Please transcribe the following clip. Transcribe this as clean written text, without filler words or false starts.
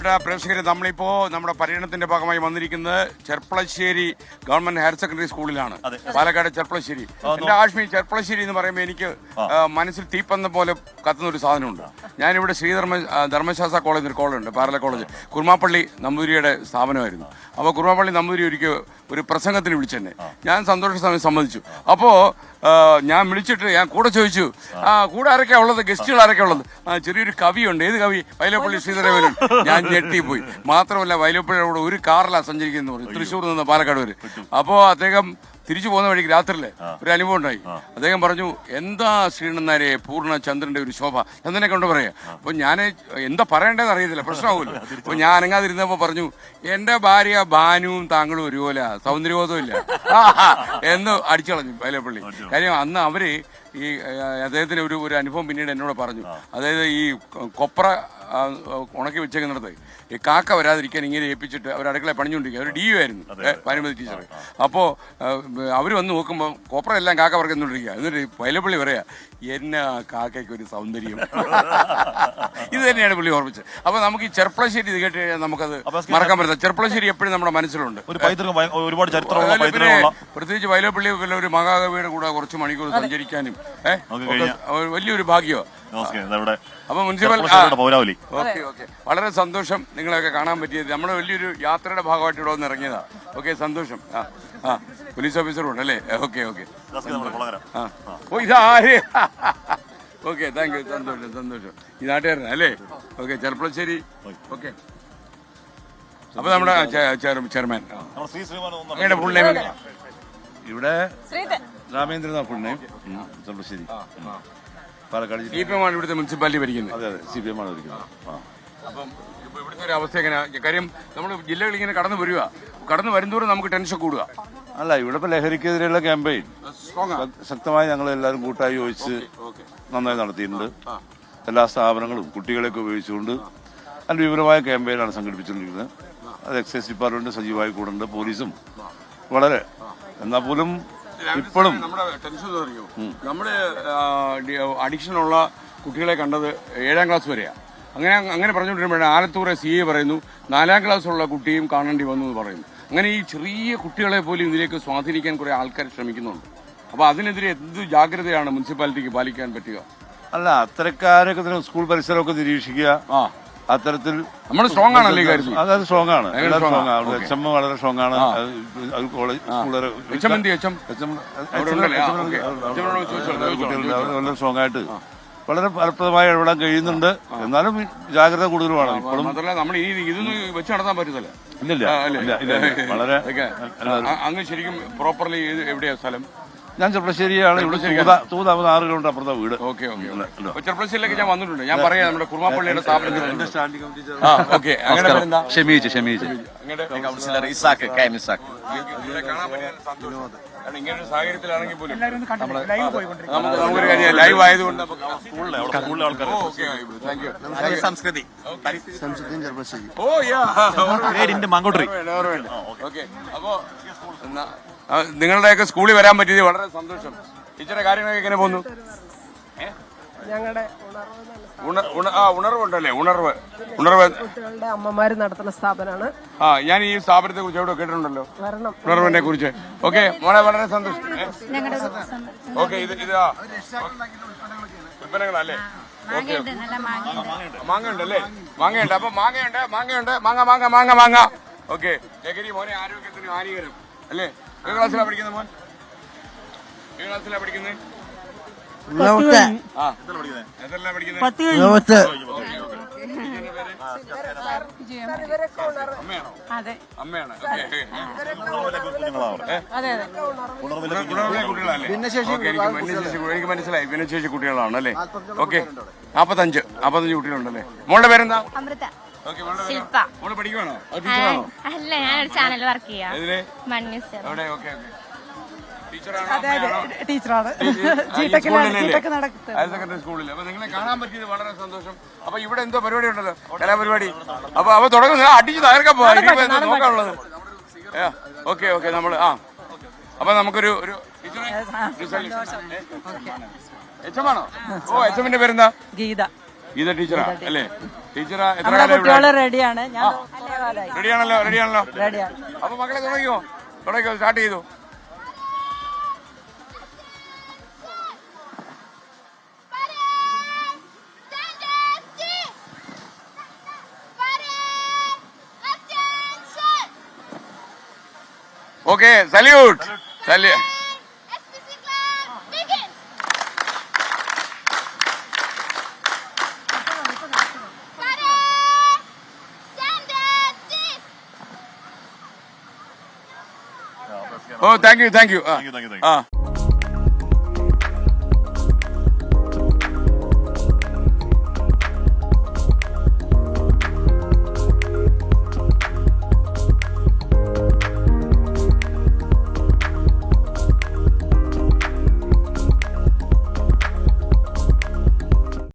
പ്രിയപ്പെട്ട പ്രേക്ഷകരെ, നമ്മളിപ്പോ നമ്മുടെ പര്യടനത്തിന്റെ ഭാഗമായി വന്നിരിക്കുന്നത് ചെർപ്പളശ്ശേരി ഗവൺമെന്റ് ഹയർ സെക്കൻഡറി സ്കൂളിലാണ്. പാലക്കാട് ചെർപ്പളശ്ശേരി. എന്റെ ആഷ്മി, ചെർപ്പളശ്ശേരി എന്ന് പറയുമ്പോൾ എനിക്ക് മനസ്സിൽ തീപ്പന്ന പോലെ കത്തുന്ന ഒരു സാധനമുണ്ട്. ഞാനിവിടെ ധർമ്മശാസ്ത്ര കോളേജ് ഒരു കോളേജുണ്ട്, പാരല കോളേജ്, കുർമാപ്പള്ളി നമ്പൂതിരിയുടെ സ്ഥാപനമായിരുന്നു. അപ്പോൾ കുർമാപ്പള്ളി നമ്പൂതിരി ഒരിക്കൽ ഒരു പ്രസംഗത്തിന് വിളിച്ചെന്നെ. ഞാൻ സന്തോഷ സമയം സമ്മതിച്ചു. അപ്പോൾ ഞാൻ വിളിച്ചിട്ട് ഞാൻ കൂടെ ചോദിച്ചു, കൂടെ ആരൊക്കെയാ ഉള്ളത്, ഗസ്റ്റുകൾ ആരൊക്കെയാ ഉള്ളത്? ചെറിയൊരു കവിയുണ്ട്. ഏത് കവി? വൈലോപ്പള്ളി ശ്രീധരമേനോൻ. ഞാൻ ഞെട്ടിപ്പോയി. മാത്രമല്ല വൈലോപ്പള്ളിയോട് ഒരു കാറിലാണ് സഞ്ചരിക്കുന്നു പറഞ്ഞു, തൃശ്ശൂർ നിന്ന് പാലക്കാട് വരെ. അപ്പോൾ അദ്ദേഹം തിരിച്ചു പോകുന്ന വഴിക്ക് രാത്രിയിലെ ഒരു അനുഭവം ഉണ്ടായി. അദ്ദേഹം പറഞ്ഞു, എന്താ ശ്രീനന്നാരെ പൂർണ്ണചന്ദ്രന്റെ ഒരു ശോഭ. ചന്ദ്രനെ കൊണ്ട് പറയാ. അപ്പൊ ഞാൻ എന്താ പറയേണ്ടതെന്ന് അറിയത്തില്ല, പ്രശ്നമാവുമല്ലോ. അപ്പൊ ഞാൻ അനങ്ങാതിരുന്നപ്പോ പറഞ്ഞു, എന്റെ ഭാര്യ ഭാനുവും താങ്കളും ഒരുപോലെ, സൗന്ദര്യബോധവും ഇല്ല എന്ന് അടിച്ചു കളഞ്ഞു വൈലോപ്പള്ളി. കാര്യം അന്ന് അവര് ഈ അദ്ദേഹത്തിന് ഒരു അനുഭവം പിന്നീട് എന്നോട് പറഞ്ഞു. അതായത് ഈ കൊപ്ര ഉണക്കി വെച്ചേക്കുന്നിടത്ത് ഈ കാക്ക വരാതിരിക്കാൻ ഇങ്ങനെ ഏൽപ്പിച്ചിട്ട് അവർ അടുക്കള പണിഞ്ഞുകൊണ്ടിരിക്കുക. അവർ DU ആയിരുന്നു, ഭാനുമതി ടീച്ചർ. അപ്പോൾ അവർ വന്ന് നോക്കുമ്പോൾ കൊപ്ര എല്ലാം കാക്ക പറക്കുന്നുകൊണ്ടിരിക്കുക. എന്നിട്ട് വൈലപ്പള്ളി പറയാ, എന്നാ കാക്കയ്ക്ക് ഒരു സൗന്ദര്യം. ഇത് തന്നെയാണ് പുള്ളി ഓർമ്മിച്ചത്. അപ്പൊ നമുക്ക് ഈ ചെർപ്പളശ്ശേരി ഇത് കേട്ട് കഴിഞ്ഞാൽ നമുക്കത് മറക്കാൻ പറ്റില്ല. ചെർപ്പളശ്ശേരി എപ്പോഴും നമ്മുടെ മനസ്സിലുണ്ട്. ഒരുപാട് പിന്നെ പ്രത്യേകിച്ച് വൈലപ്പള്ളി ഒരു മഹാകവിയുടെ കൂടെ കുറച്ച് മണിക്കൂർ സഞ്ചരിക്കാനും വലിയൊരു ഭാഗ്യമാണ്. അപ്പൊ മുനിസിപ്പൽ ഓക്കെ, വളരെ സന്തോഷം നിങ്ങളെയൊക്കെ കാണാൻ പറ്റിയത്. നമ്മുടെ വലിയൊരു യാത്രയുടെ ഭാഗമായിട്ട് ഇവിടെ വന്ന് ഇറങ്ങിയതാ. ഓക്കെ, സന്തോഷം. പോലീസ് ഓഫീസറും ഉണ്ട് അല്ലേ? ഓക്കെ. ഓ, ഇതാര്? Okay, thank you. സന്തോഷം. ഈ നാട്ടുകാരനാ അല്ലേ? ഓക്കെ, ചെർപ്പളശ്ശേരി. ഓക്കെ, അപ്പൊ നമ്മുടെ ചെയർമാൻ ഫുൾ നെയിം ഇവിടെ Ramendranath full name Cherpulassery, Palakkad. CPM ആണ് ഇവിടുത്തെ മുനിസിപ്പാലിറ്റി ഭരിക്കുന്നത്. അതെ, CPM ആണ് ഭരിക്കുന്നത്. അപ്പം ഇപ്പൊ ഇവിടുത്തെ ഒരു അവസ്ഥ എങ്ങനെയാ? കാര്യം നമ്മൾ ജില്ലകൾ ഇങ്ങനെ കടന്നു വരുന്തോറും നമുക്ക് ടെൻഷൻ കൂടുക. അല്ല, ഇവിടെ ഇപ്പൊ ലഹരിക്കെതിരെയുള്ള ക്യാമ്പയിൻ ശക്തമായി ഞങ്ങൾ എല്ലാവരും കൂട്ടായി യോജിച്ച് നന്നായി നടത്തിയിട്ടുണ്ട്. എല്ലാ സ്ഥാപനങ്ങളും കുട്ടികളെയൊക്കെ ഉപയോഗിച്ചുകൊണ്ട് നല്ല വിപുലമായ ക്യാമ്പയിനാണ് സംഘടിപ്പിച്ചുകൊണ്ടിരിക്കുന്നത്. അത് എക്സൈസ് ഡിപ്പാർട്ട്മെന്റ് സജീവമായി കൂടുന്നുണ്ട്, പോലീസും വളരെ. എന്നാൽ പോലും ഇപ്പോഴും നമ്മുടെ ടെൻഷൻ അറിയോ, നമ്മുടെ അഡിക്ഷനുള്ള കുട്ടികളെ കണ്ടത് 7ാം ക്ലാസ് വരെയാണ്. അങ്ങനെ പറഞ്ഞുകൊണ്ടിരുമ്പോഴാണ് ആലത്തൂരെ CA പറയുന്നു 4ാം ക്ലാസ്സുള്ള കുട്ടിയും കാണേണ്ടി വന്നു എന്ന് പറയുന്നു. അങ്ങനെ ഈ ചെറിയ കുട്ടികളെ പോലും ഇതിലേക്ക് സ്വാധീനിക്കാൻ കുറെ ആൾക്കാർ ശ്രമിക്കുന്നുണ്ട്. അപ്പൊ അതിനെതിരെ എന്ത് ജാഗ്രതയാണ് മുനിസിപ്പാലിറ്റിക്ക് പാലിക്കാൻ പറ്റുക? അല്ല, അത്തരക്കാരൊക്കെ സ്കൂൾ പരിസരമൊക്കെ നിരീക്ഷിക്കുക. അത്തരത്തിൽ നമ്മൾ സ്ട്രോങ് ആണല്ലേ കാര്യത്തിൽ? അതായത് സ്ട്രോങ് ആണ്, HM വളരെ സ്ട്രോങ് ആണ്. കോളേജ് വളരെ സ്ട്രോങ് ആയിട്ട് വളരെ ഫലപ്രദമായി ഇടപെടാൻ കഴിയുന്നുണ്ട്. എന്നാലും ജാഗ്രത കൂടുതലുമാണ് ഇപ്പോഴും. നമ്മൾ ഇതൊന്നും വെച്ച് നടത്താൻ പറ്റത്തില്ല. ഇല്ല, വളരെ. അങ്ങ് ശരിക്കും പ്രോപ്പർലി എവിടെയാ സ്ഥലം? ഞാൻ ചെർപ്പളശ്ശേരിയാണ്. ഇവിടെ 6 കിലോമീറ്റർ അപ്പുറത്തെ വീട്. ഓക്കെ. ചെർപ്പളശ്ശേരിയിലേക്ക് ഞാൻ വന്നിട്ടുണ്ട്. ഞാൻ പറയാം, നമ്മുടെ കുർമാപ്പള്ളിയുടെ സ്ഥാപനത്തിൽ. ഇങ്ങനൊരു സാഹചര്യത്തിലാണെങ്കിൽ പോലും നമുക്കൊരു കാര്യം ലൈവ് ആയതുകൊണ്ട് സംസ്കൃതി അപ്പോ നിങ്ങളുടെയൊക്കെ സ്കൂളിൽ വരാൻ പറ്റിയത് വളരെ സന്തോഷം. ടീച്ചറുടെ കാര്യങ്ങളൊക്കെ എങ്ങനെ പോകുന്നു? ഉണർവുണ്ടല്ലേ? ഉണർവ് കുട്ടികളുടെ അമ്മമാര് നടത്തുന്ന സ്ഥാപനമാണ്. ഞാൻ ഈ സ്ഥാപനത്തെ കുറിച്ച് എവിടെ കേട്ടിട്ടുണ്ടല്ലോ, ഉണർവിനെ കുറിച്ച്. ഓക്കെ മോളെ, വളരെ സന്തോഷം. ഓക്കെ, ഇത് ഉൽപ്പന്നങ്ങളല്ലേ? മാങ്ങ ഉണ്ടല്ലേ? മാങ്ങയുണ്ട്. അപ്പൊ മാങ്ങയുണ്ട്. മാങ്ങ. ഓക്കെ, ലഹരി മോനെ ആരോഗ്യത്തിന് ഹാനികരം അല്ലേ? ഏത് ക്ലാസ്സിലാണ് പഠിക്കുന്നത് മോൻ? ഏത് ക്ലാസ്സിലാണ് പഠിക്കുന്നത്? അമ്മയാണ്. എനിക്ക് മനസ്സിലായി, ഭിന്നശേഷി കുട്ടികളാണ് അല്ലേ? ഓക്കെ, 45 കുട്ടികളുണ്ടല്ലേ? മോളുടെ പേരെന്താ? മോള് പഠിക്കുവാണോ? അല്ല, ഞാനൊരു ചാനൽ വർക്ക് ചെയ്യാം. ടീച്ചറാണ് ഹയർ സെക്കൻഡറി സ്കൂളിൽ. അപ്പൊ നിങ്ങളെ കാണാൻ പറ്റിയത് വളരെ സന്തോഷം. അപ്പൊ ഇവിടെ എന്തോ പരിപാടി ഉണ്ടല്ലോ, കലാപരിപാടി. അപ്പൊ തുടങ്ങുന്ന അടിച്ച് തകർക്കാൻ പോകാം, നോക്കാനുള്ളത്. ഓക്കെ, നമ്മള് അപ്പൊ നമുക്കൊരു HM ആണോ? ഓ, HM-ന്റെ പേരെന്താ? ഗീത ടീച്ചറാ അല്ലേ? ടീച്ചർ എത്ര നമ്മുടെ കാലം കുട്ടികള് റെഡിയാണ്. ഞാൻ റെഡിയാണല്ലോ? റെഡിയാണല്ലോ. റെഡിയാണ്. അപ്പൊ മക്കളെ തുടങ്ങിയോ? സ്റ്റാർട്ട് ചെയ്തു. Okay, salute. Oh thank you. Thank you.